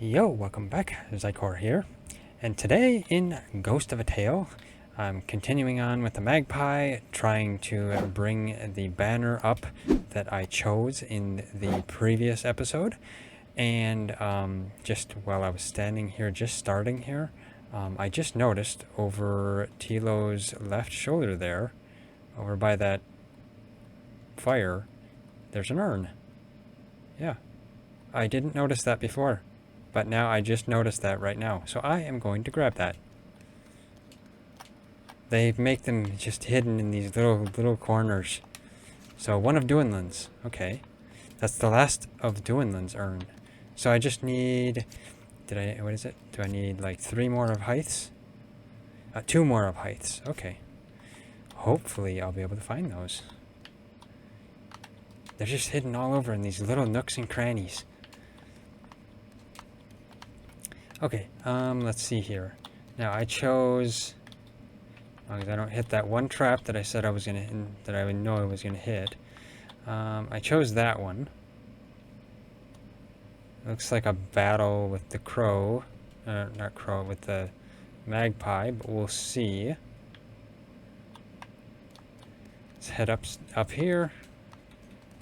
Yo, welcome back. Xycor here. And today in Ghost of a Tale, I'm continuing on with the magpie, trying to bring the banner up that I chose in the previous episode. And just while I was standing here, just starting here, I just noticed over Tilo's left shoulder there, over by that fire, there's an urn. Yeah, I didn't notice that before. But now I just noticed that right now. So I am going to grab that. They make them just hidden in these little corners. So one of Duinlin's. Okay. That's the last of Duinlin's urn. So I just need... what is it? Do I need like 3 more of Heights? 2 more of Heights. Okay. Hopefully I'll be able to find those. They're just hidden all over in these little nooks and crannies. Okay, let's see here. Now I chose, as long as I don't hit that one trap that I said I was gonna, that I would know I was gonna hit. I chose that one. Looks like a battle with the crow, not crow, with the magpie, but we'll see. Let's head up here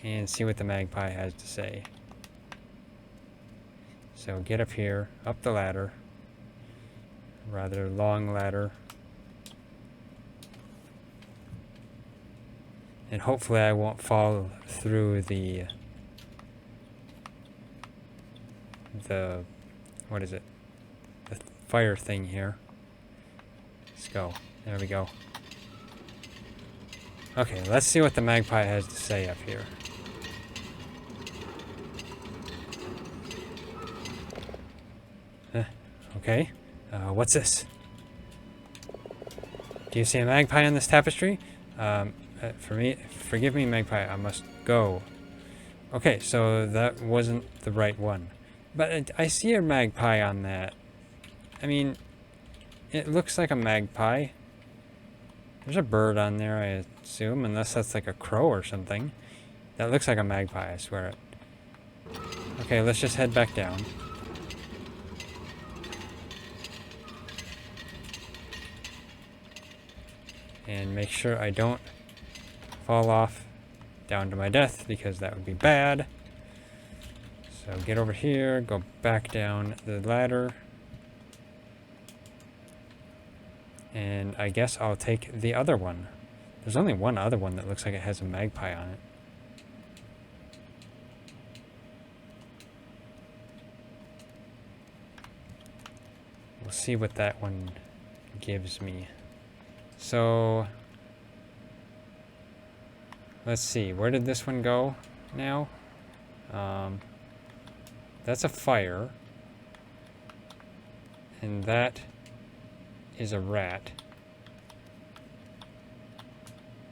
and see what the magpie has to say. So get up here, up the ladder, rather long ladder, and hopefully I won't fall through the what is it? The fire thing here. Let's go. There we go. Okay, let's see what the magpie has to say up here. Okay, what's this? Do you see a magpie on this tapestry? Forgive me, magpie, I must go. Okay, so that wasn't the right one. But I see a magpie on that. I mean, it looks like a magpie. There's a bird on there, I assume, unless that's like a crow or something. That looks like a magpie, I swear it. Okay, let's just head back down. And make sure I don't fall off down to my death, because that would be bad. So get over here, go back down the ladder. And I guess I'll take the other one. There's only one other one that looks like it has a magpie on it. We'll see what that one gives me. So, let's see, where did this one go now? That's a fire. And that is a rat.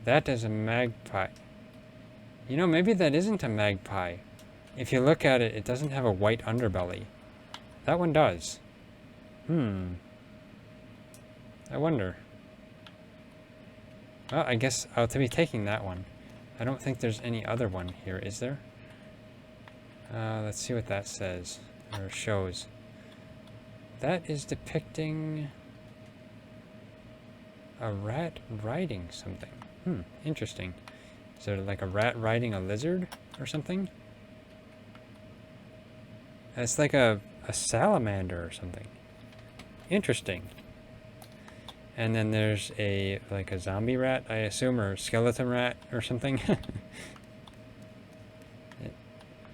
That is a magpie. You know, maybe that isn't a magpie. If you look at it, it doesn't have a white underbelly. That one does. I wonder. Well, I guess I'll be taking that one. I don't think there's any other one here, is there? Let's see what that says, or shows. That is depicting a rat riding something. Interesting. Is there like a rat riding a lizard or something? It's like a salamander or something. Interesting. And then there's like a zombie rat, I assume, or skeleton rat or something.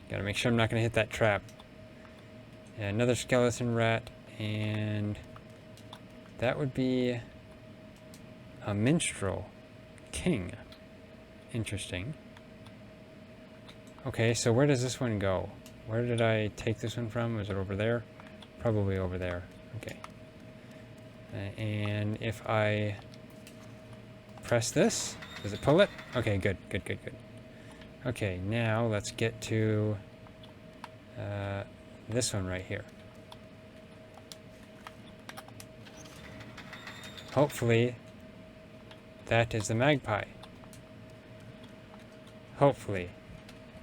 Gotta make sure I'm not gonna hit that trap. And another skeleton rat, and that would be a minstrel king. Interesting. Okay, so where does this one go? Where did I take this one from? Was it over there? Probably over there. Okay. And if I press this, does it pull it? Okay, good. Okay, now let's get to this one right here. Hopefully, that is the magpie. Hopefully.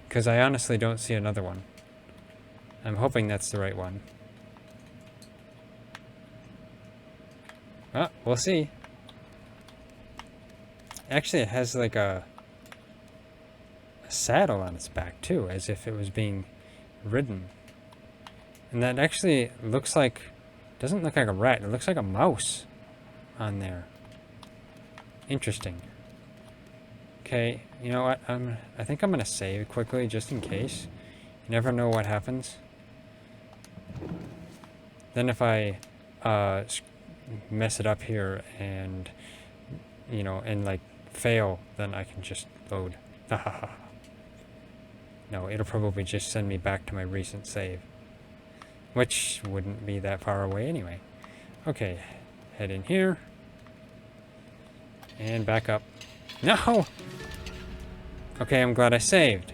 Because I honestly don't see another one. I'm hoping that's the right one. Well, we'll see. Actually, it has like a saddle on its back too, as if it was being ridden. And that actually looks like, doesn't look like a rat, it looks like a mouse on there. Interesting. Okay, you know what, I think I'm gonna save quickly just in case. You never know what happens. Then if I mess it up here and, you know, and like fail, then I can just load. No, it'll probably just send me back to my recent save, which wouldn't be that far away anyway. Okay, head in here and back up. No! Okay, I'm glad I saved.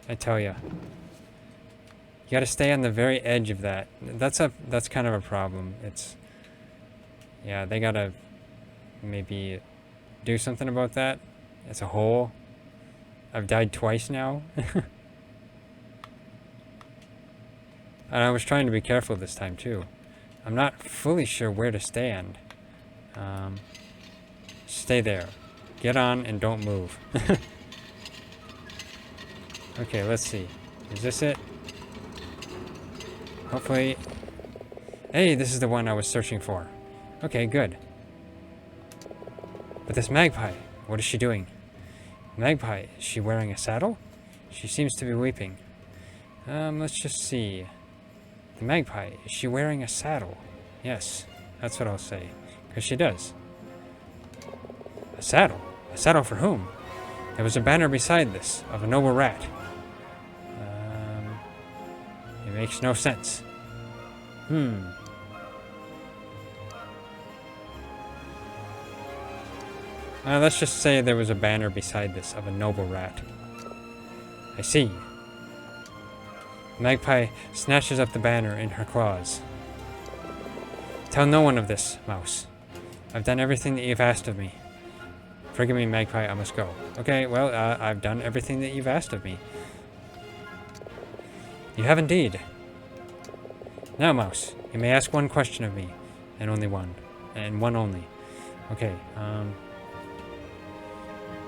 I tell ya, you gotta stay on the very edge of that. That's kind of a problem. It's, yeah, they gotta maybe do something about that. It's a hole. I've died twice now. And I was trying to be careful this time too. I'm not fully sure where to stand. Stay there. Get on and don't move. Okay, let's see. Is this it? Hopefully. Hey, this is the one I was searching for. Okay, good. But this magpie, what is she doing? Magpie, is she wearing a saddle? She seems to be weeping. Let's just see. The magpie, is she wearing a saddle? Yes, that's what I'll say. Because she does. A saddle? A saddle for whom? There was a banner beside this, of a noble rat. It makes no sense. Let's just say there was a banner beside this of a noble rat. I see. Magpie snatches up the banner in her claws. Tell no one of this, Mouse. I've done everything that you've asked of me. Forgive me, Magpie, I must go. Okay, well, I've done everything that you've asked of me. You have indeed. Now, Mouse, you may ask one question of me, and only one. And one only. Okay,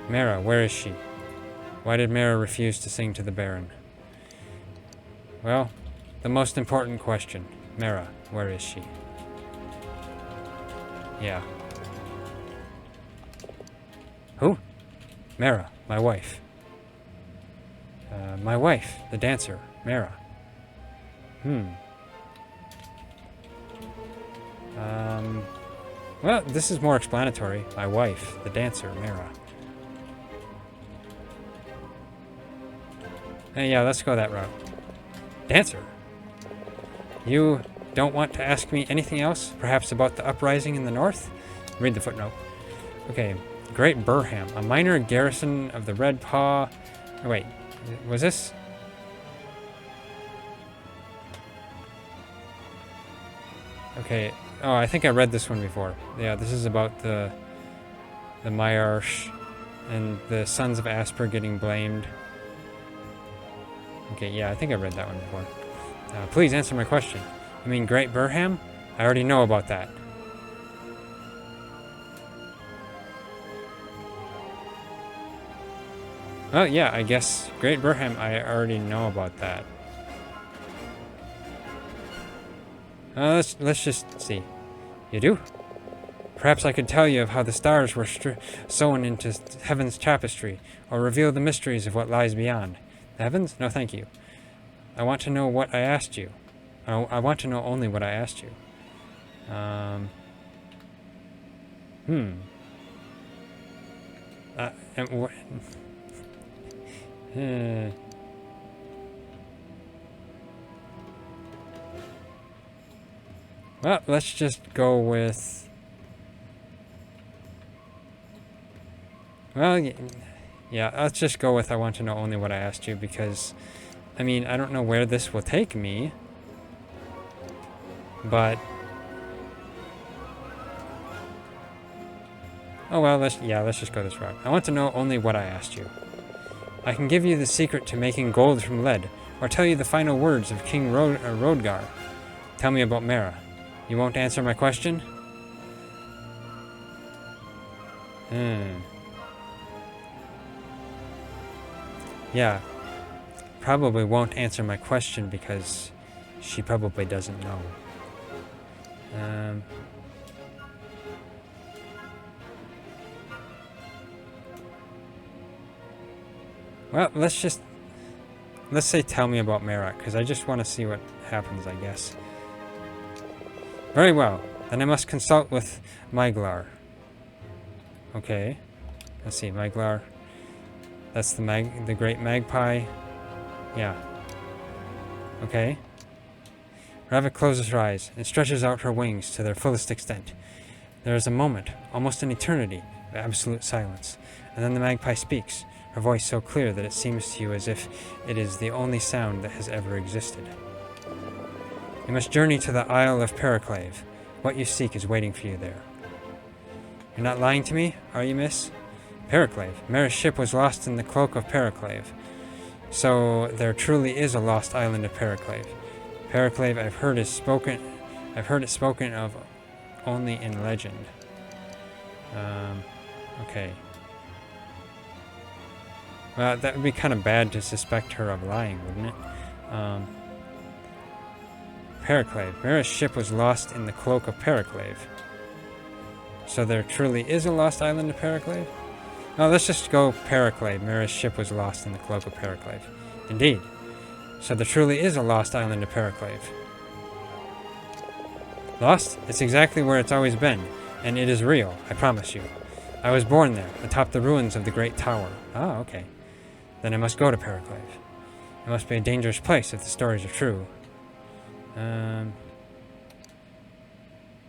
Mara, where is she? Why did Mara refuse to sing to the Baron? Well, the most important question. Mara, where is she? Yeah. Who? Mara, my wife. My wife, the dancer, Mara. Well, this is more explanatory. My wife, the dancer, Mara. Hey, yeah, let's go that route. Dancer? You don't want to ask me anything else? Perhaps about the uprising in the north? Read the footnote. Okay. Great Burham, a minor garrison of the Red Paw. Oh, wait, was this? Okay. Oh, I think I read this one before. Yeah, this is about the Myarsh and the Sons of Asper getting blamed. Okay, yeah, I think I read that one before. Please answer my question. You mean Great Burham? I already know about that. Oh, yeah, I guess Great Burham, I already know about that. Let's just see. You do? Perhaps I could tell you of how the stars were sewn into heaven's tapestry, or reveal the mysteries of what lies beyond. The heavens? No, thank you. I want to know what I asked you. I want to know only what I asked you. Well, let's just go with... Well, yeah, let's just go with I want to know only what I asked you, because, I mean, I don't know where this will take me, but... Oh, well, let's just go this route. I want to know only what I asked you. I can give you the secret to making gold from lead, or tell you the final words of King Rodgar. Tell me about Mara. You won't answer my question? Yeah. Probably won't answer my question because she probably doesn't know. Well, let's say tell me about Mara, because I just want to see what happens, I guess. Very well. Then I must consult with Myglar. Okay. Let's see, Myglar. That's the great magpie. Yeah. Okay. Rabbit closes her eyes and stretches out her wings to their fullest extent. There is a moment, almost an eternity, of absolute silence, and then the magpie speaks, her voice so clear that it seems to you as if it is the only sound that has ever existed. You must journey to the Isle of Periclave. What you seek is waiting for you there. You're not lying to me, are you, miss? Periclave. Mara's ship was lost in the cloak of Periclave. So there truly is a lost island of Periclave. Periclave, I've heard it spoken of only in legend. Okay. Well, that would be kind of bad to suspect her of lying, wouldn't it? Periclave. Mara's ship was lost in the cloak of Periclave. So there truly is a lost island of Periclave? No, let's just go Periclave. Mara's ship was lost in the cloak of Periclave. Indeed. So there truly is a lost island of Periclave. Lost? It's exactly where it's always been, and it is real, I promise you. I was born there, atop the ruins of the Great Tower. Ah, okay. Then I must go to Periclave. It must be a dangerous place if the stories are true.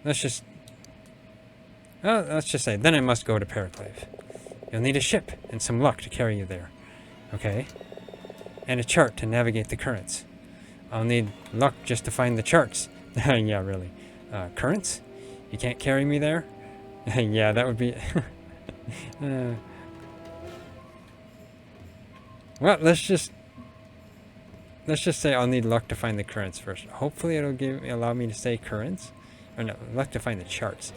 Let's just say, then I must go to Periclave. You'll need a ship and some luck to carry you there. Okay? And a chart to navigate the currents. I'll need luck just to find the charts. Yeah, really. Currents? You can't carry me there? Yeah, that would be... Well, let's just say I'll need luck to find the currents first. Hopefully it'll allow me to say currents. Or no, luck to find the charts.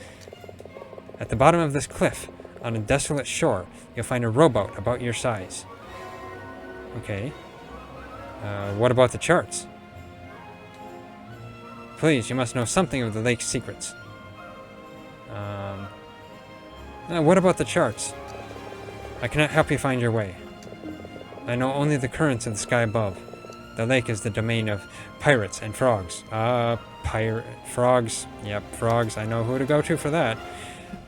At the bottom of this cliff, on a desolate shore, you'll find a rowboat about your size. Okay. What about the charts? Please, you must know something of the lake's secrets. What about the charts? I cannot help you find your way. I know only the currents of the sky above. The lake is the domain of pirates and frogs. Frogs. Yep, frogs. I know who to go to for that.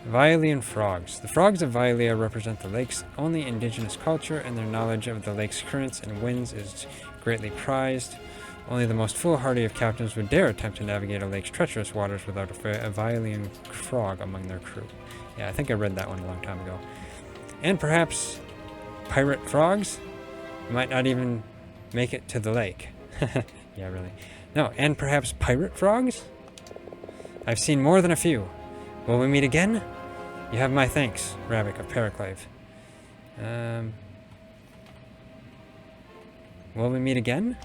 Vilean frogs. The frogs of Vilea represent the lake's only indigenous culture, and their knowledge of the lake's currents and winds is greatly prized. Only the most foolhardy of captains would dare attempt to navigate a lake's treacherous waters without a Vilean frog among their crew. Yeah, I think I read that one a long time ago. And perhaps pirate frogs? You might not even make it to the lake. Yeah, really. No, and perhaps pirate frogs? I've seen more than a few. Will we meet again? You have my thanks, Ravik of Periclave. Will we meet again?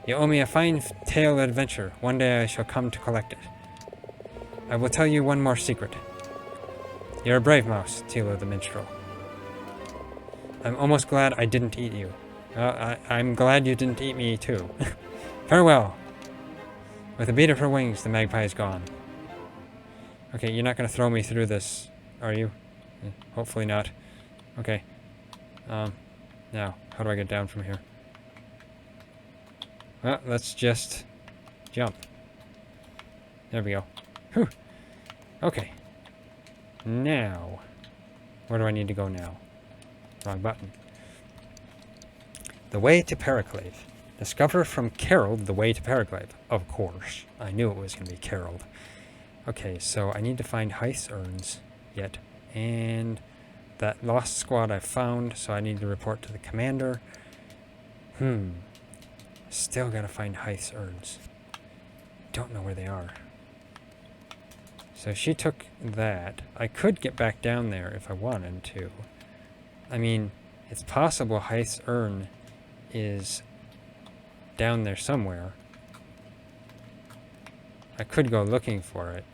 You owe me a fine tale of adventure. One day I shall come to collect it. I will tell you one more secret. You're a brave mouse, Tilo the minstrel. I'm almost glad I didn't eat you. I'm glad you didn't eat me too. Farewell. With a beat of her wings, the magpie is gone. Okay, you're not going to throw me through this, are you? Hopefully not. Okay. Now, how do I get down from here? Well, let's just jump. There we go. Whew. Okay. Now, where do I need to go now? Wrong button. The way to Periclave. Discover from Kerold the way to Periclave. Of course. I knew it was going to be Kerold. Okay, so I need to find Hythe's urns yet. And that lost squad I found, so I need to report to the commander. Still gotta find Hythe's urns. Don't know where they are. So she took that. I could get back down there if I wanted to. I mean, it's possible Hythe's urn is down there somewhere. I could go looking for it.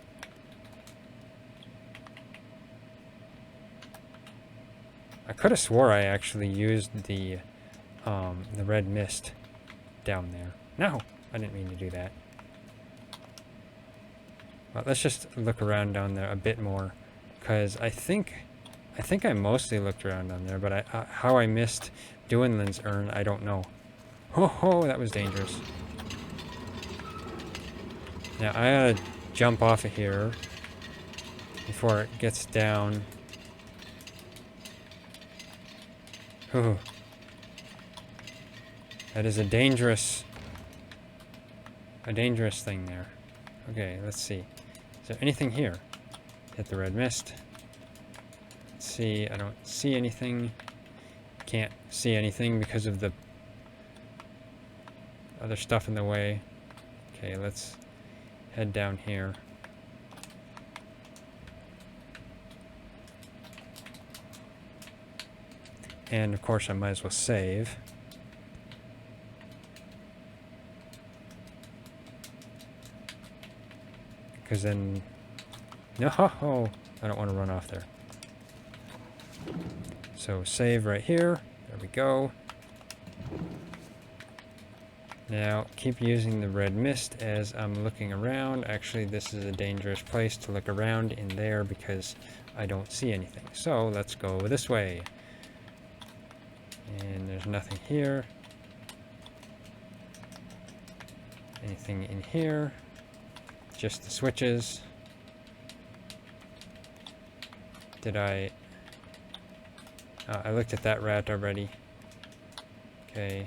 I could have swore I actually used the red mist down there. No, I didn't mean to do that. Well, let's just look around down there a bit more, because I think I mostly looked around down there, but how I missed Duinlin's urn, I don't know. Ho ho, that was dangerous. Now I gotta jump off of here before it gets down. Ooh. That is a dangerous thing there. Okay, let's see. Is there anything here? Hit the red mist. Let's see, I don't see anything. Can't see anything because of the other stuff in the way. Okay, let's head down here. And of course I might as well save. Because then... No, I don't want to run off there. So save right here. There we go. Now keep using the red mist as I'm looking around. Actually, this is a dangerous place to look around in there because I don't see anything. So let's go this way. And there's nothing here. Anything in here? Just the switches. Did I looked at that rat already. Okay.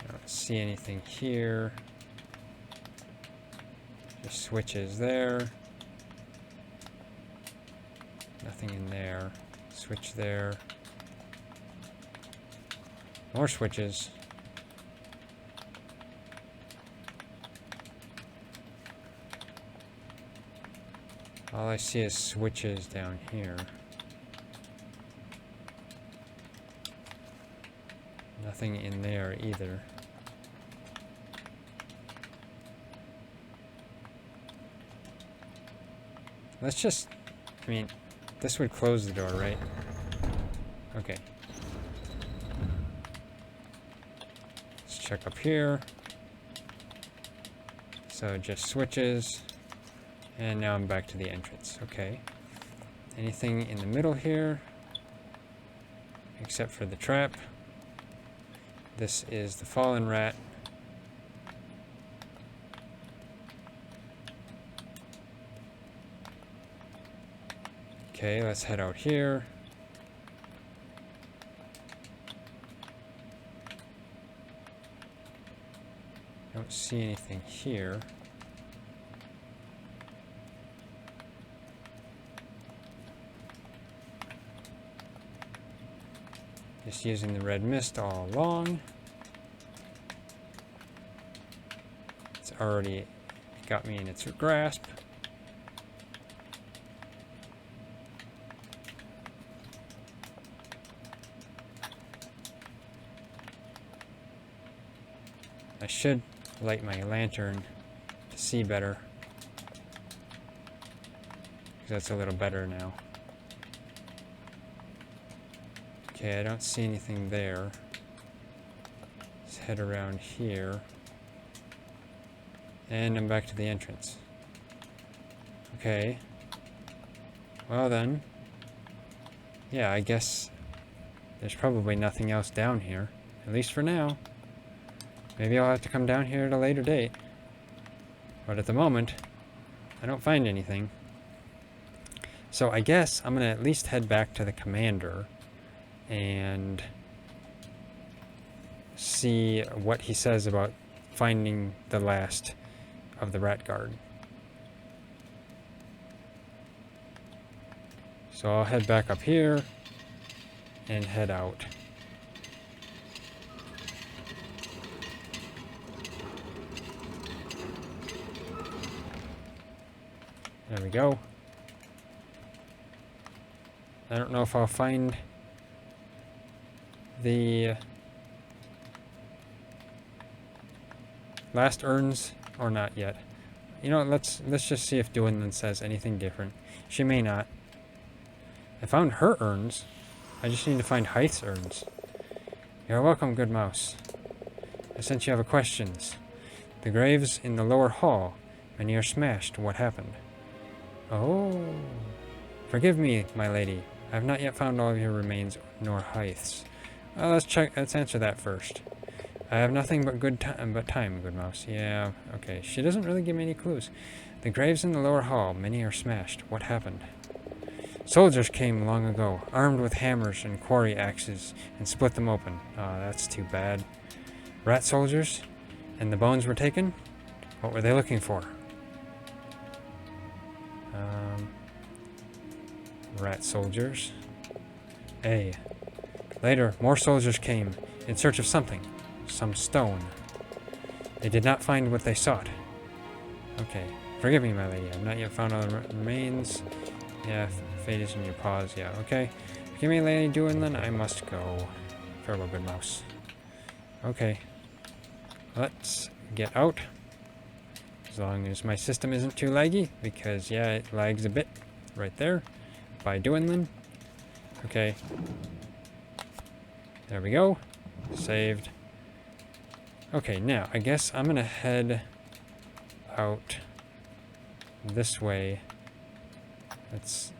I don't see anything here. Just switches there. Nothing in there. Switch there. More switches. All I see is switches down here. Nothing in there either. Let's just... I mean, this would close the door, right? Okay. Let's check up here. So just switches. And now I'm back to the entrance. Okay. Anything in the middle here? Except for the trap. This is the fallen rat. Okay, let's head out here. Don't see anything here. Just using the red mist all along. It's already got me in its grasp. I should light my lantern to see better. Because that's a little better now. Okay, I don't see anything there. Let's head around here. And I'm back to the entrance. Okay. Well then. Yeah, I guess there's probably nothing else down here. At least for now. Maybe I'll have to come down here at a later date. But at the moment, I don't find anything. So I guess I'm going to at least head back to the commander and see what he says about finding the last of the rat guard. So I'll head back up here and head out. There we go. I don't know if I'll find the last urns or not yet? You know, let's just see if Duinlan says anything different. She may not. I found her urns. I just need to find Hythe's urns. You're welcome, good mouse. I sense you have questions. The graves in the lower hall. Many are smashed. What happened? Oh. Forgive me, my lady. I have not yet found all of your remains, nor Hythe's. Well, let's answer that first. I have nothing but time, good mouse. Yeah, okay. She doesn't really give me any clues. The graves in the lower hall, many are smashed. What happened? Soldiers came long ago, armed with hammers and quarry axes, and split them open. Oh, that's too bad. Rat soldiers? And the bones were taken? What were they looking for? Rat soldiers. Later, more soldiers came, in search of something. Some stone. They did not find what they sought. Okay. Forgive me, my lady. I have not yet found all the remains. Yeah, fate is in your paws. Yeah, okay. Forgive me, Lady Duinlan. I must go. Farewell, good mouse. Okay. Let's get out. As long as my system isn't too laggy. Because, yeah, it lags a bit. Right there. By Duinlan. Okay. There we go. Saved. Okay, now, I guess I'm gonna head out this way. Let's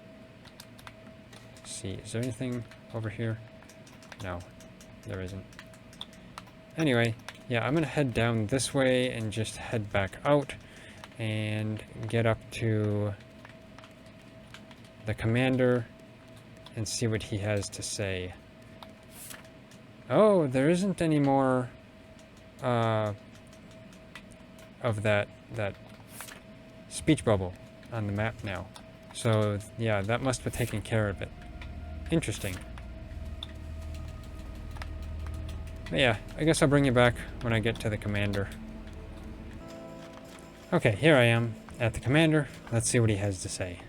see. Is there anything over here? No, there isn't. Anyway, yeah, I'm gonna head down this way and just head back out and get up to the commander and see what he has to say. Oh, there isn't any more of that speech bubble on the map now. So yeah, that must have taken care of it. Interesting. But yeah, I guess I'll bring you back when I get to the commander. Okay, here I am at the commander. Let's see what he has to say.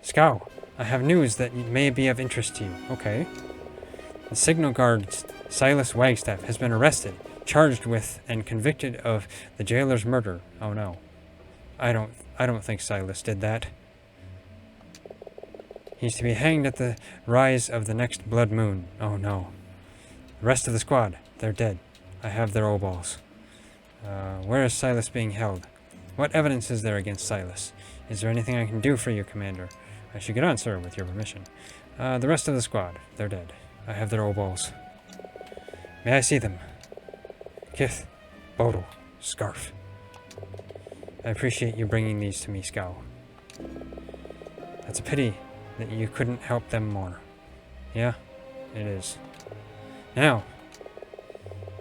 Scow, I have news that may be of interest to you. Okay. The signal guard Silas Wagstaff has been arrested, charged with and convicted of the jailer's murder. Oh no. I don't think Silas did that. He's to be hanged at the rise of the next blood moon. Oh no. The rest of the squad, they're dead. I have their balls. Where is Silas being held? What evidence is there against Silas? Is there anything I can do for you, Commander? I should get on, sir, with your permission. The rest of the squad, they're dead. I have their balls. May I see them? Kith, Bodil, Scarf. I appreciate you bringing these to me, Scow. That's a pity that you couldn't help them more. Yeah, it is. Now,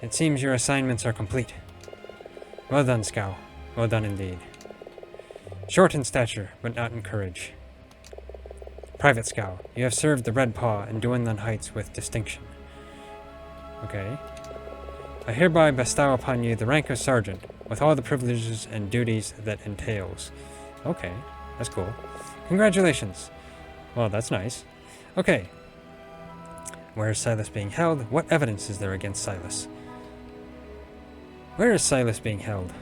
it seems your assignments are complete. Well done, Scow. Well done indeed. Short in stature, but not in courage. Private Scow, you have served the Red Paw and Duinlan Heights with distinction. Okay. I hereby bestow upon you the rank of Sergeant, with all the privileges and duties that entails. Okay, that's cool. Congratulations. Well, that's nice. Okay. Where is Silas being held? What evidence is there against Silas? Where is Silas being held?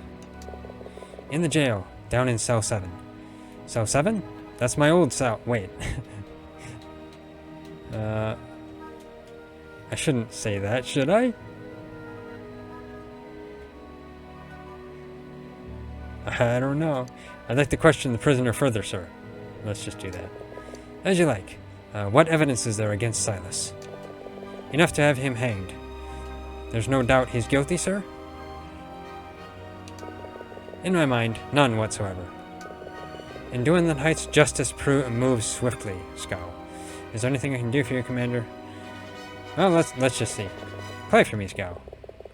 In the jail, down in cell 7. Cell 7? That's my old cell. Wait. I shouldn't say that, should I? I don't know. I'd like to question the prisoner further, sir. Let's just do that. As you like. What evidence is there against Silas? Enough to have him hanged. There's no doubt he's guilty, sir? In my mind, none whatsoever. In Duinlan Heights, justice moves swiftly, Scow. Is there anything I can do for you, Commander? Well, let's just see. Play for me, Scow.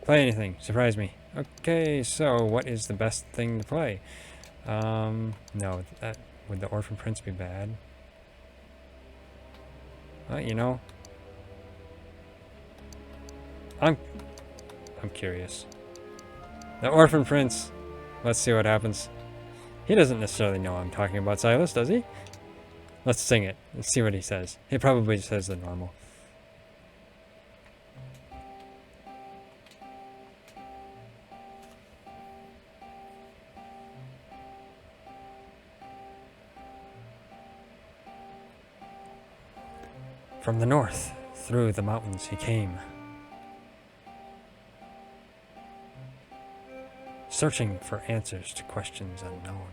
Play anything. Surprise me. Okay, so what is the best thing to play? No, would the Orphan Prince be bad? Well, you know, I'm curious. The Orphan Prince. Let's see what happens. He doesn't necessarily know I'm talking about Silas, does he? Let's sing it. Let's see what he says. He probably says the normal. From the north, through the mountains he came, searching for answers to questions unknown.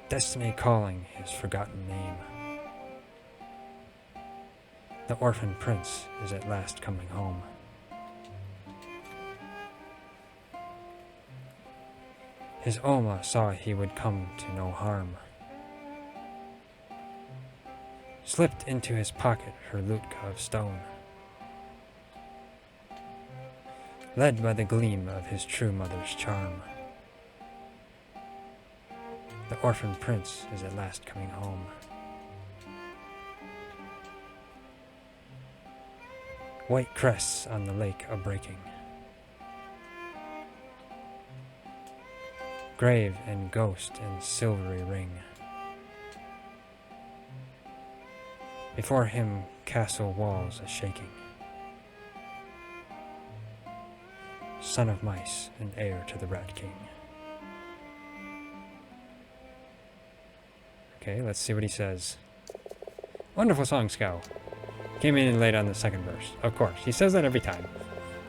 Destiny calling his forgotten name. The orphan prince is at last coming home. His Oma saw he would come to no harm. Slipped into his pocket her lutka of stone. Led by the gleam of his true mother's charm. The orphan prince is at last coming home. White crests on the lake are breaking. Grave and ghost in silvery ring. Before him castle walls are shaking. Son of mice and heir to the Rat King. Okay, let's see what he says. Wonderful song, Scow. Came in late on the second verse. Of course, he says that every time.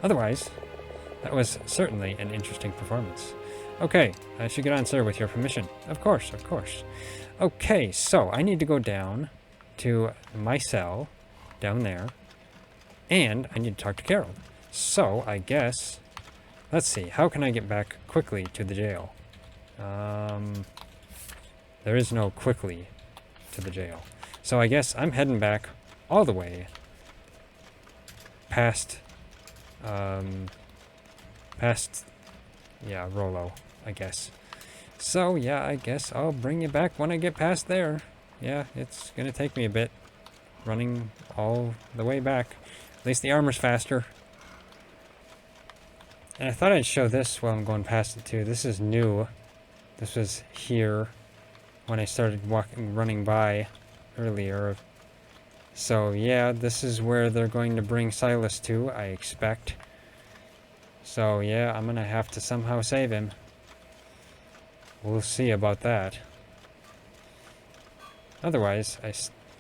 Otherwise, that was certainly an interesting performance. Okay, I should get on, sir, with your permission. Of course, of course. Okay, so I need to go down to my cell, down there, and I need to talk to Kerold. So, I guess, let's see, how can I get back quickly to the jail? There is no quickly to the jail. So I guess I'm heading back all the way past, yeah, Rollo, I guess. So, yeah, I guess I'll bring you back when I get past there. Yeah, it's gonna take me a bit running all the way back. At least the armor's faster. And I thought I'd show this while I'm going past it too. This is new. This was here when I started running by earlier. So yeah, this is where they're going to bring Silas to, I expect. So yeah, I'm gonna have to somehow save him. We'll see about that. Otherwise, I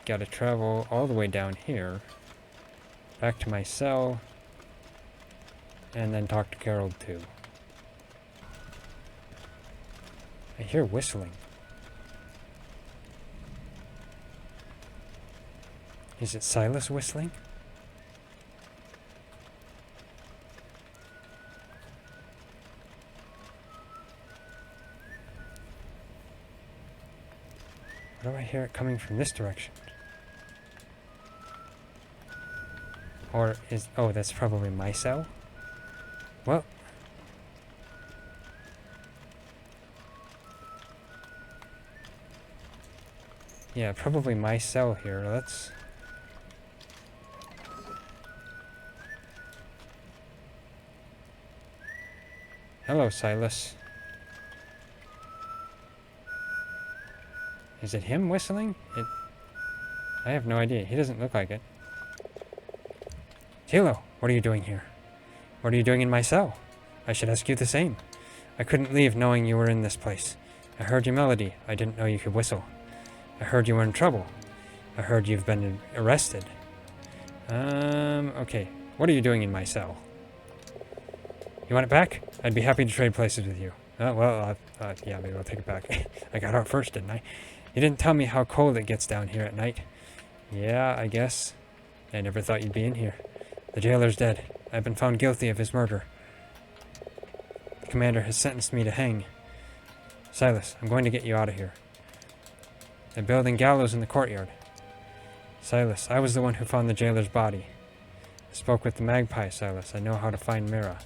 gotta travel all the way down here, back to my cell, and then talk to Kerold too. I hear whistling. Is it Silas whistling? Why do I hear it coming from this direction? Or is... oh, that's probably my cell? Well... yeah, probably my cell here. Let's... hello, Silas. Is it him whistling? I have no idea. He doesn't look like it. Tilo, what are you doing here? What are you doing in my cell? I should ask you the same. I couldn't leave knowing you were in this place. I heard your melody. I didn't know you could whistle. I heard you were in trouble. I heard you've been arrested. Okay. What are you doing in my cell? You want it back? I'd be happy to trade places with you. Well, yeah, maybe I'll take it back. I got out first, didn't I? You didn't tell me how cold it gets down here at night. Yeah, I guess. I never thought you'd be in here. The jailer's dead. I've been found guilty of his murder. The commander has sentenced me to hang. Silas, I'm going to get you out of here. They're building gallows in the courtyard. Silas, I was the one who found the jailer's body. I spoke with the magpie, Silas. I know how to find Mira.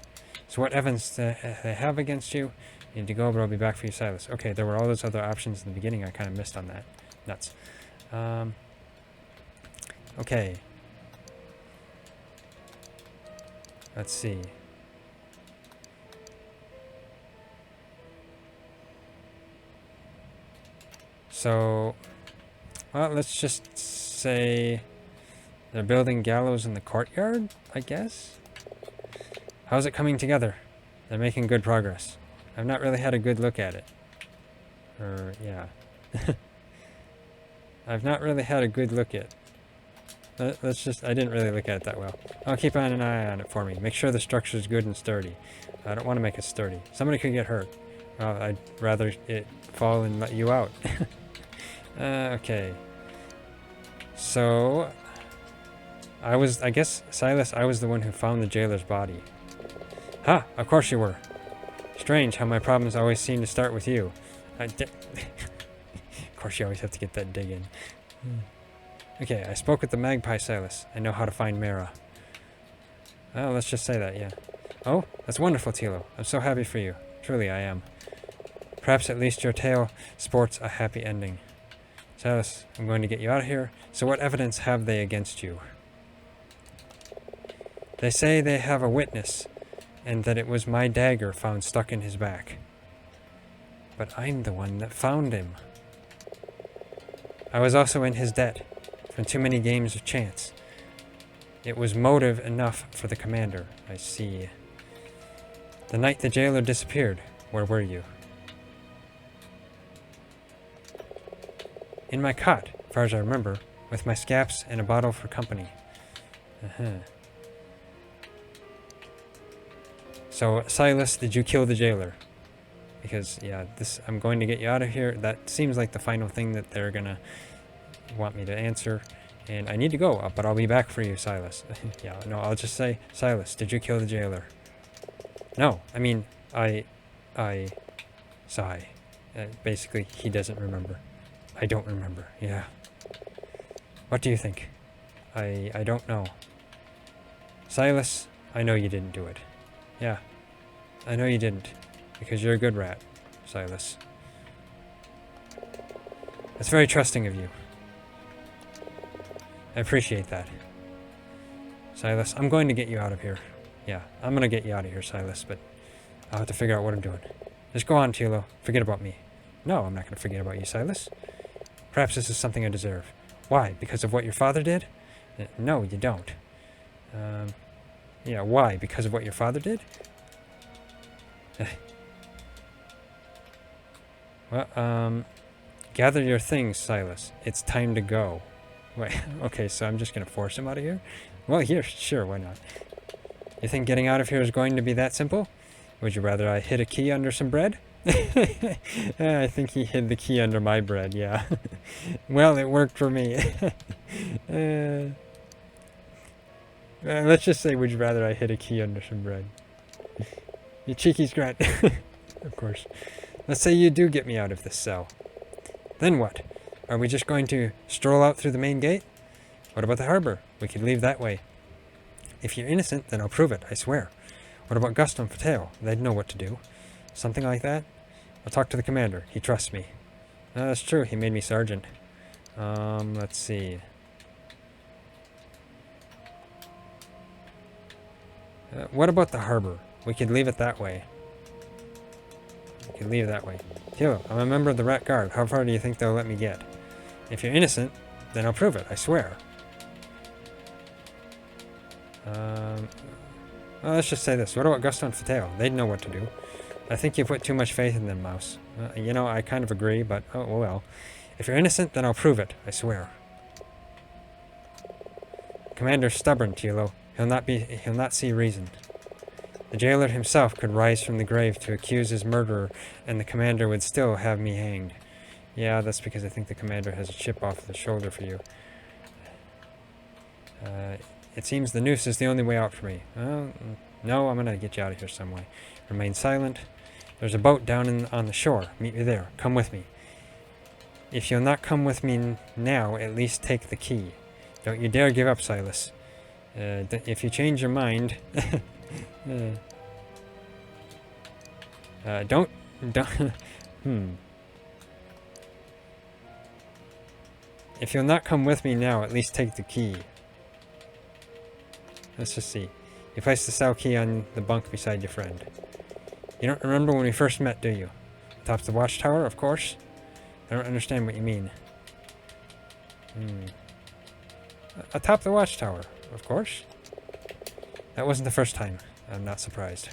So what evidence they have against you? You need to go, but I'll be back for you, Silas. Okay, there were all those other options in the beginning. I kind of missed on that. Nuts. Okay. Let's see. So, well, let's just say they're building gallows in the courtyard, I guess? How's it coming together? They're making good progress. I've not really had a good look at it. Yeah. I've not really had a good look at. Let's just, I didn't really look at it that well. I'll keep an eye on it for me. Make sure the structure is good and sturdy. I don't want to make it sturdy. Somebody could get hurt. I'd rather it fall and let you out. Okay. So, I guess, Silas, I was the one who found the jailer's body. Ha! Of course you were. Strange how my problems always seem to start with you. Of course you always have to get that dig in. Okay, I spoke with the magpie, Silas. I know how to find Mara. Oh, let's just say that, yeah. Oh, that's wonderful, Tilo. I'm so happy for you. Truly, I am. Perhaps at least your tale sports a happy ending. Silas, I'm going to get you out of here. So what evidence have they against you? They say they have a witness, and that it was my dagger found stuck in his back. But I'm the one that found him. I was also in his debt, from too many games of chance. It was motive enough for the commander, I see. The night the jailer disappeared, where were you? In my cot, as far as I remember, with my scaps and a bottle for company. So, Silas, did you kill the jailer? Because, yeah, I'm going to get you out of here. That seems like the final thing that they're gonna want me to answer. And I need to go, but I'll be back for you, Silas. Yeah, no, I'll just say, Silas, did you kill the jailer? No, I mean, sigh. Basically, he doesn't remember. I don't remember, yeah. What do you think? I don't know. Silas, I know you didn't do it. Yeah, I know you didn't, because you're a good rat, Silas. That's very trusting of you. I appreciate that. Silas, I'm going to get you out of here. Yeah, I'm going to get you out of here, Silas, but I'll have to figure out what I'm doing. Just go on, Tilo. Forget about me. No, I'm not going to forget about you, Silas. Perhaps this is something I deserve. Why? Because of what your father did? No, you don't. Yeah, why? Because of what your father did? Well, gather your things, Silas. It's time to go. Wait, okay, so I'm just gonna force him out of here? Well, here, sure, why not? You think getting out of here is going to be that simple? Would you rather I hid a key under some bread? I think he hid the key under my bread, yeah. Well, it worked for me. Let's just say, would you rather I hid a key under some bread? You cheeky scrat. Of course. Let's say you do get me out of this cell. Then what? Are we just going to stroll out through the main gate? What about the harbor? We could leave that way. If you're innocent, then I'll prove it, I swear. What about Guston Fatale? They'd know what to do. Something like that? I'll talk to the commander. He trusts me. That's true. He made me sergeant. Let's see. What about the harbor? We could leave it that way. We could leave it that way. Tilo, I'm a member of the Rat Guard. How far do you think they'll let me get? If you're innocent, then I'll prove it, I swear. Well, let's just say this. What about Guston Fatale? They'd know what to do. I think you put too much faith in them, Mouse. You know, I kind of agree, but oh well. If you're innocent, then I'll prove it, I swear. Commander's stubborn, Tilo. He'll not see reason. The jailer himself could rise from the grave to accuse his murderer, and the commander would still have me hanged. Yeah, that's because I think the commander has a chip off the shoulder for you. It seems the noose is the only way out for me. No, I'm gonna get you out of here some way. Remain silent. There's a boat down on the shore. Meet me there. Come with me. If you'll not come with me now, at least take the key. Don't you dare give up, Silas. If you change your mind... don't... If you'll not come with me now, at least take the key. Let's just see. You placed the cell key on the bunk beside your friend. You don't remember when we first met, do you? Atop the watchtower, of course? I don't understand what you mean. Atop the watchtower, of course? That wasn't the first time. I'm not surprised.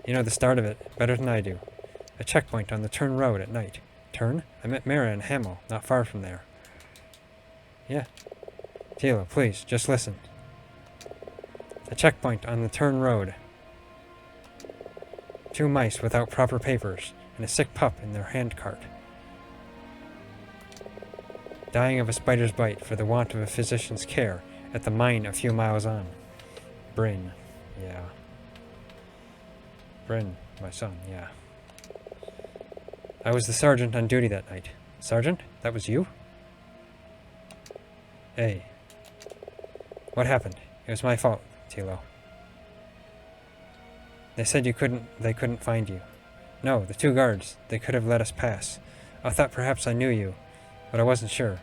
You know the start of it better than I do. A checkpoint on the Turn Road at night. Turn? I met Mara and Hamel, not far from there. Yeah. Tilo, please, just listen. A checkpoint on the turn road. 2 mice without proper papers, and a sick pup in their handcart. Dying of a spider's bite for the want of a physician's care at the mine a few miles on. Bryn. Yeah. Bryn, my son, yeah. I was the sergeant on duty that night. Sergeant? That was you? Hey. What happened? It was my fault, Tilo. They said they couldn't find you. No, the 2 guards, they could have let us pass. I thought perhaps I knew you, but I wasn't sure.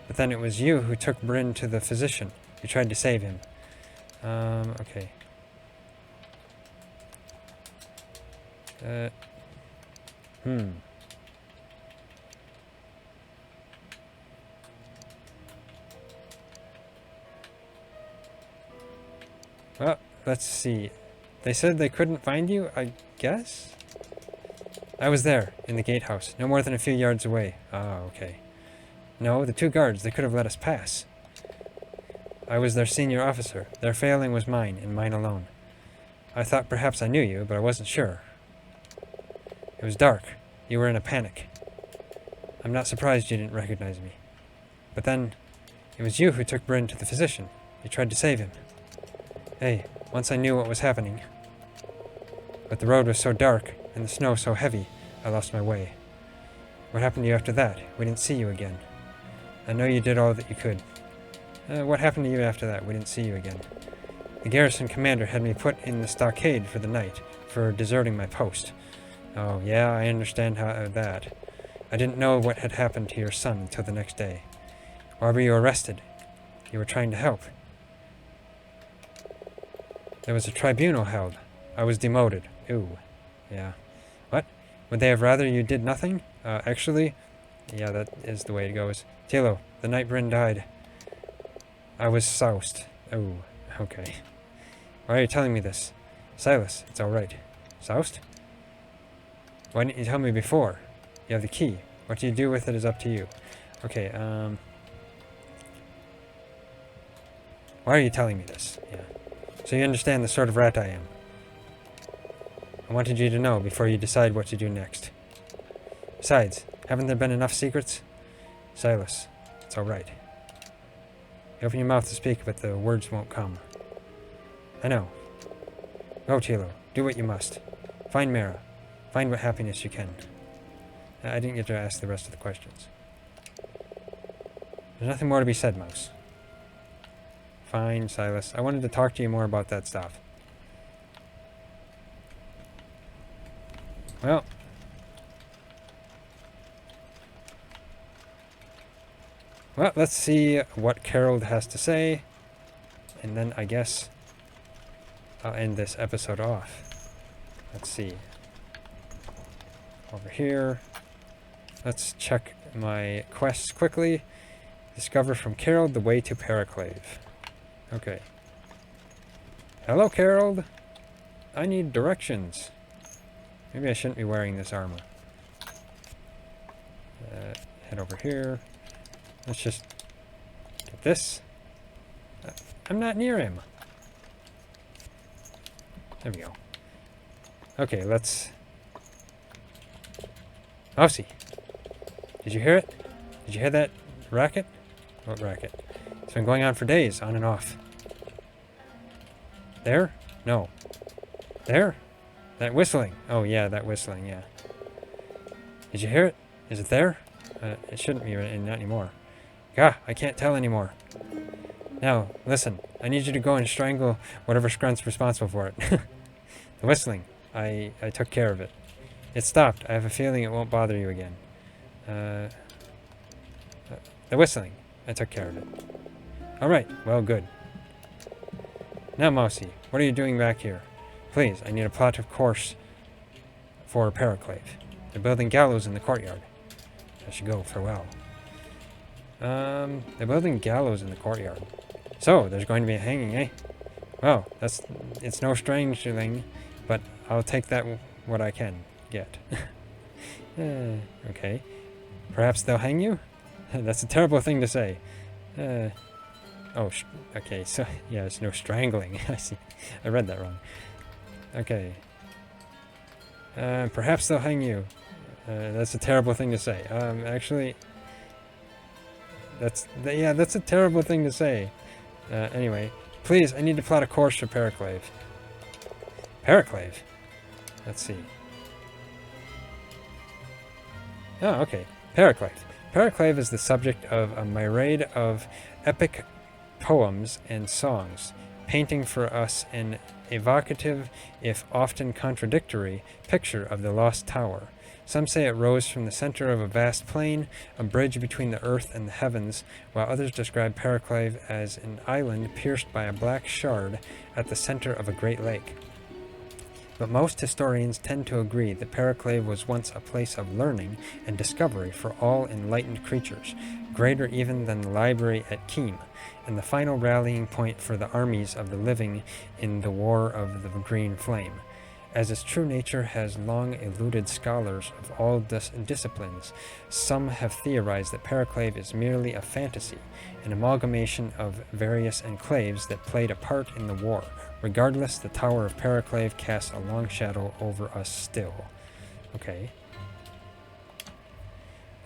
But then it was you who took Bryn to the physician. You tried to save him. Okay. Well, let's see. They said they couldn't find you, I guess? I was there, in the gatehouse, no more than a few yards away. Ah, okay. No, the 2 guards, they could have let us pass. I was their senior officer. Their failing was mine, and mine alone. I thought perhaps I knew you, but I wasn't sure. It was dark. You were in a panic. I'm not surprised you didn't recognize me. But then, it was you who took Bryn to the physician. You tried to save him. Hey, once I knew what was happening. But the road was so dark, and the snow so heavy, I lost my way. What happened to you after that? We didn't see you again. I know you did all that you could. What happened to you after that? We didn't see you again. The garrison commander had me put in the stockade for the night, for deserting my post. Oh, yeah, I understand that. I didn't know what had happened to your son until the next day. Why were you arrested? You were trying to help. There was a tribunal held. I was demoted. Ooh. Yeah. What? Would they have rather you did nothing? Actually, yeah, that is the way it goes. Tilo, the night Bryn died, I was soused. Oh, okay. Why are you telling me this? Silas, it's alright. Soused? Why didn't you tell me before? You have the key. What you do with it is up to you. Okay, why are you telling me this? Yeah. So you understand the sort of rat I am. I wanted you to know before you decide what to do next. Besides, haven't there been enough secrets? Silas, it's alright. You open your mouth to speak, but the words won't come. I know. Go, Tilo. Do what you must. Find Mara. Find what happiness you can. I didn't get to ask the rest of the questions. There's nothing more to be said, Mouse. Fine, Silas. I wanted to talk to you more about that stuff. Well. Well, let's see what Kerold has to say. And then I guess I'll end this episode off. Let's see. Over here. Let's check my quests quickly. Discover from Kerold the way to Periclave. Okay. Hello, Kerold. I need directions. Maybe I shouldn't be wearing this armor. Head over here. Let's just get this. I'm not near him. There we go. Okay, let's... Mousy. Did you hear it? Did you hear that racket? What racket? It's been going on for days, on and off. There? No. There? That whistling. Oh, yeah, that whistling, yeah. Did you hear it? Is it there? It shouldn't be not anymore. Gah, I can't tell anymore. Now, listen. I need you to go and strangle whatever skrunt's responsible for it. The whistling. I took care of it. It stopped. I have a feeling it won't bother you again. The whistling. I took care of it. Alright, well, good. Now, Mousy, what are you doing back here? Please, I need a plot of course for Periclave. They're building gallows in the courtyard. I should go, farewell. They're building gallows in the courtyard. So, there's going to be a hanging, eh? Well, it's no strange thing, but I'll take that what I can get. Okay. Perhaps they'll hang you? That's a terrible thing to say. Oh, okay, so, yeah, there's no strangling. I see. I read that wrong. Okay. Perhaps they'll hang you. That's a terrible thing to say. Actually, that's a terrible thing to say. Anyway, please, I need to plot a course for Periclave. Periclave? Let's see. Oh, okay. Periclave. Periclave is the subject of a myriad of epic poems and songs, painting for us an evocative, if often contradictory, picture of the lost tower. Some say it rose from the center of a vast plain, a bridge between the earth and the heavens, while others describe Periclave as an island pierced by a black shard at the center of a great lake. But most historians tend to agree that Periclave was once a place of learning and discovery for all enlightened creatures, greater even than the library at Keem, and the final rallying point for the armies of the living in the War of the Green Flame. As its true nature has long eluded scholars of all disciplines, some have theorized that Periclave is merely a fantasy, an amalgamation of various enclaves that played a part in the war. Regardless, the Tower of Periclave casts a long shadow over us still. Okay.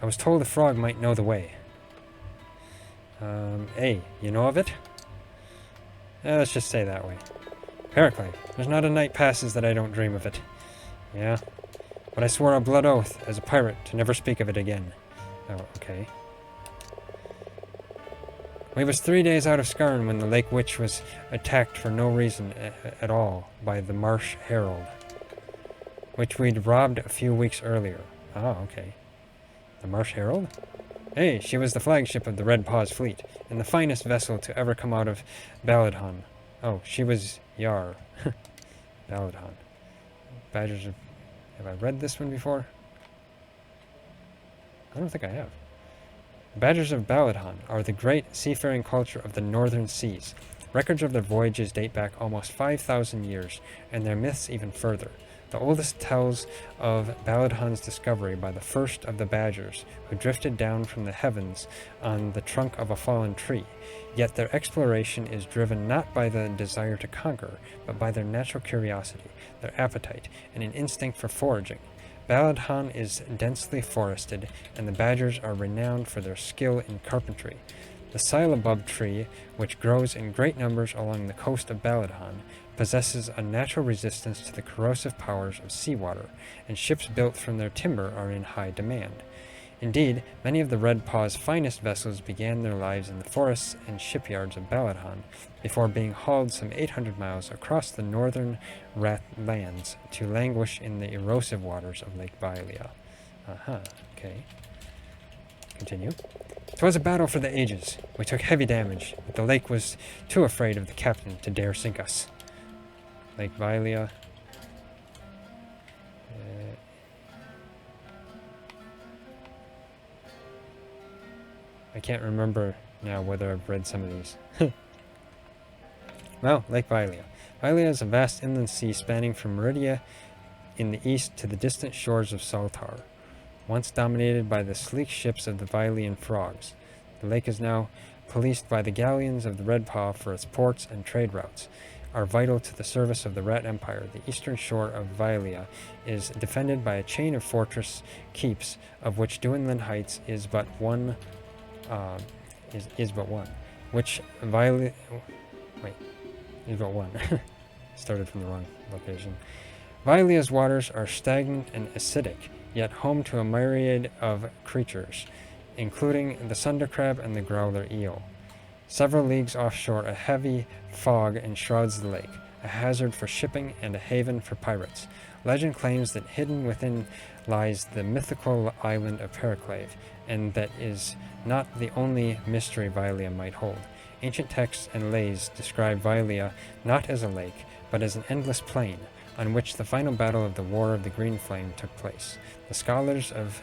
I was told the frog might know the way. Hey, you know of it? Let's just say that way. Periclave. There's not a night passes that I don't dream of it. Yeah. But I swore a blood oath, as a pirate, to never speak of it again. Oh, okay. We was 3 days out of Skarn when the Lake Witch was attacked for no reason at all by the Marsh Herald, which we'd robbed a few weeks earlier. Oh, okay. The Marsh Herald? Hey, she was the flagship of the Red Paws fleet, and the finest vessel to ever come out of Baladhon. Oh, she was Yar. Baladhon. Badgers of... Have I read this one before? I don't think I have. The Badgers of Baladhon are the great seafaring culture of the northern seas. Records of their voyages date back almost 5,000 years, and their myths even further. The oldest tells of Baladhon's discovery by the first of the Badgers, who drifted down from the heavens on the trunk of a fallen tree. Yet their exploration is driven not by the desire to conquer, but by their natural curiosity, their appetite, and an instinct for foraging. Baladhon is densely forested, and the Badgers are renowned for their skill in carpentry. The Silabub tree, which grows in great numbers along the coast of Baladhon, possesses a natural resistance to the corrosive powers of seawater, and ships built from their timber are in high demand. Indeed, many of the Red Paw's finest vessels began their lives in the forests and shipyards of Baladhon, before being hauled some 800 miles across the northern lands to languish in the erosive waters of Lake Bailia. Okay. Continue. 'Twas a battle for the ages. We took heavy damage, but the lake was too afraid of the captain to dare sink us. Lake Bailia. I can't remember now whether I've read some of these. Well, Lake Bailia. Bailia is a vast inland sea spanning from Meridia in the east to the distant shores of Saltar, once dominated by the sleek ships of the Vilean frogs. The lake is now policed by the galleons of the Red Paw for its ports and trade routes, are vital to the service of the Rat Empire. The eastern shore of Vilia is defended by a chain of fortress keeps, of which Duinland Heights is but one. Started from the wrong location. Vilia's waters are stagnant and acidic, yet home to a myriad of creatures, including the sunder crab and the growler eel. Several leagues offshore, a heavy fog enshrouds the lake, a hazard for shipping and a haven for pirates. Legend claims that hidden within lies the mythical island of Periclave, and that is not the only mystery Vilia might hold. Ancient texts and lays describe Vilia not as a lake, but as an endless plain, on which the final battle of the War of the Green Flame took place. The scholars of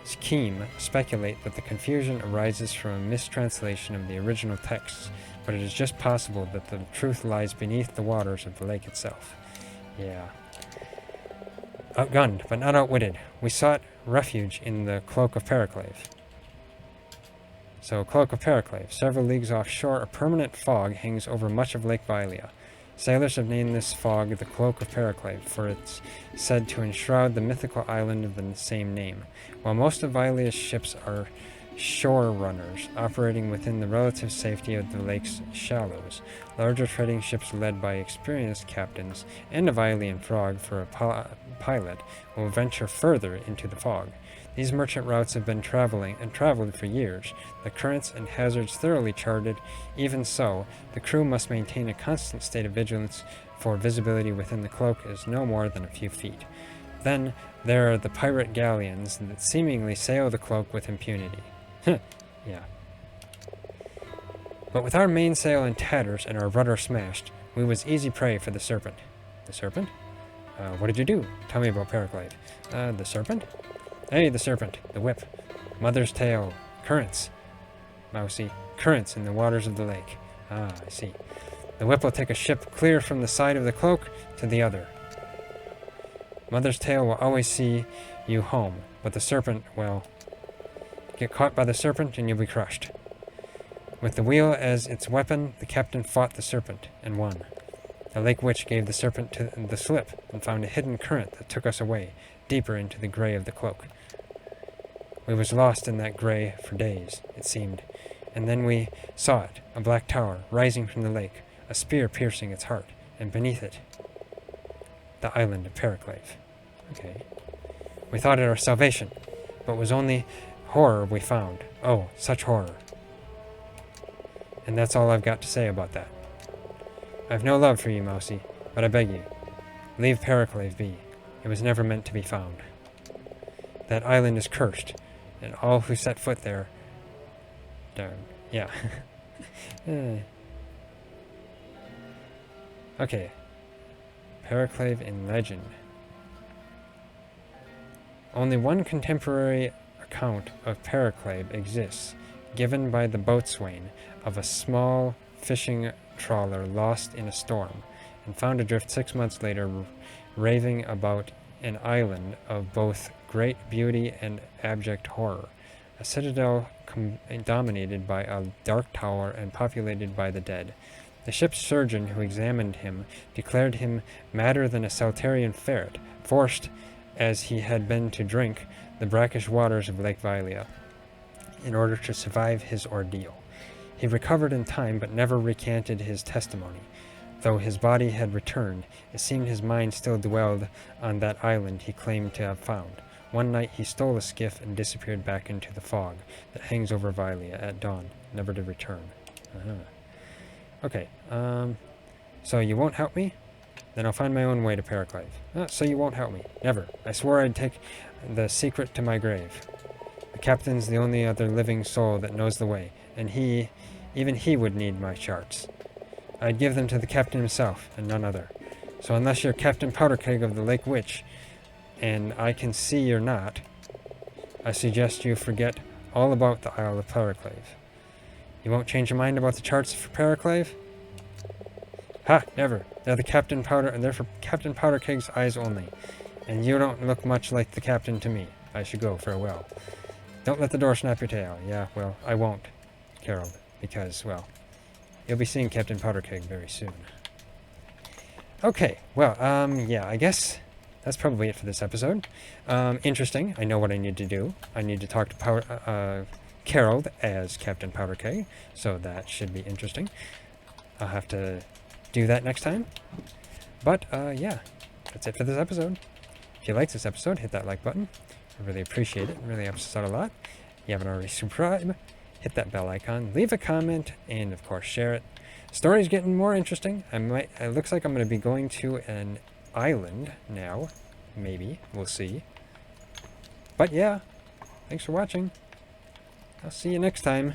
Scheme speculate that the confusion arises from a mistranslation of the original texts, but it is just possible that the truth lies beneath the waters of the lake itself. Yeah. Outgunned, but not outwitted, we sought refuge in the cloak of Periclave. So, Cloak of Periclave. Several leagues offshore, a permanent fog hangs over much of Lake Vilea. Sailors have named this fog the Cloak of Periclave, for it's said to enshroud the mythical island of the same name. While most of Vilea's ships are shore runners, operating within the relative safety of the lake's shallows, larger trading ships led by experienced captains and a Vilean frog for a pilot will venture further into the fog. These merchant routes have been traveled for years, the currents and hazards thoroughly charted. Even so, the crew must maintain a constant state of vigilance, for visibility within the cloak is no more than a few feet. Then there are the pirate galleons that seemingly sail the cloak with impunity. Yeah. But with our mainsail in tatters and our rudder smashed, we was easy prey for the serpent. The serpent? What did you do? Tell me about Periclave. The serpent? Hey, the serpent. The whip. Mother's tail. Currents. Mousy. Currents in the waters of the lake. Ah, I see. The whip will take a ship clear from the side of the cloak to the other. Mother's tail will always see you home, but the serpent, well, get caught by the serpent and you'll be crushed. With the wheel as its weapon, the captain fought the serpent and won. The lake witch gave the serpent the slip and found a hidden current that took us away, deeper into the gray of the cloak. We was lost in that gray for days, it seemed, and then we saw it, a black tower rising from the lake, a spear piercing its heart, and beneath it, the island of Periclave. Okay. We thought it our salvation, but it was only horror we found. Oh, such horror. And that's all I've got to say about that. I've no love for you, Mousy, but I beg you, leave Periclave be. It was never meant to be found. That island is cursed, and all who set foot there... Darn. Yeah. Okay. Periclave in legend. Only one contemporary account of Periclave exists, given by the boatswain of a small fishing trawler lost in a storm, and found adrift 6 months later, raving about an island of both great beauty and abject horror, a citadel dominated by a dark tower and populated by the dead. The ship's surgeon who examined him declared him madder than a Saltarian ferret, forced as he had been to drink the brackish waters of Lake Vilea in order to survive his ordeal. He recovered in time but never recanted his testimony. Though his body had returned, it seemed his mind still dwelled on that island he claimed to have found. One night he stole a skiff and disappeared back into the fog that hangs over Vilea at dawn, never to return. Okay, so you won't help me? Then I'll find my own way to Periclave. So you won't help me. Never. I swore I'd take the secret to my grave. The captain's the only other living soul that knows the way, and even he would need my charts. I'd give them to the captain himself, and none other. So unless you're Captain Powderkeg of the Lake Witch, and I can see you're not, I suggest you forget all about the Isle of Periclave. You won't change your mind about the charts for Periclave? Ha! Never. They're for Captain Powderkeg's eyes only. And you don't look much like the captain to me. I should go. Farewell. Don't let the door snap your tail. Yeah, well, I won't, Kerold, because, well, you'll be seeing Captain Powderkeg very soon. Okay, well, yeah, I guess that's probably it for this episode. Interesting. I know what I need to do. I need to talk to Kerold as Captain Powderkeg, so that should be interesting. I'll have to do that next time. But, yeah, that's it for this episode. If you like this episode, hit that like button. I really appreciate it. It really helps us out a lot. If you haven't already subscribed, hit that bell icon, leave a comment, and, of course, share it. Story's getting more interesting. It looks like I'm going to be going to an island now. Maybe. We'll see. But, yeah, thanks for watching. I'll see you next time.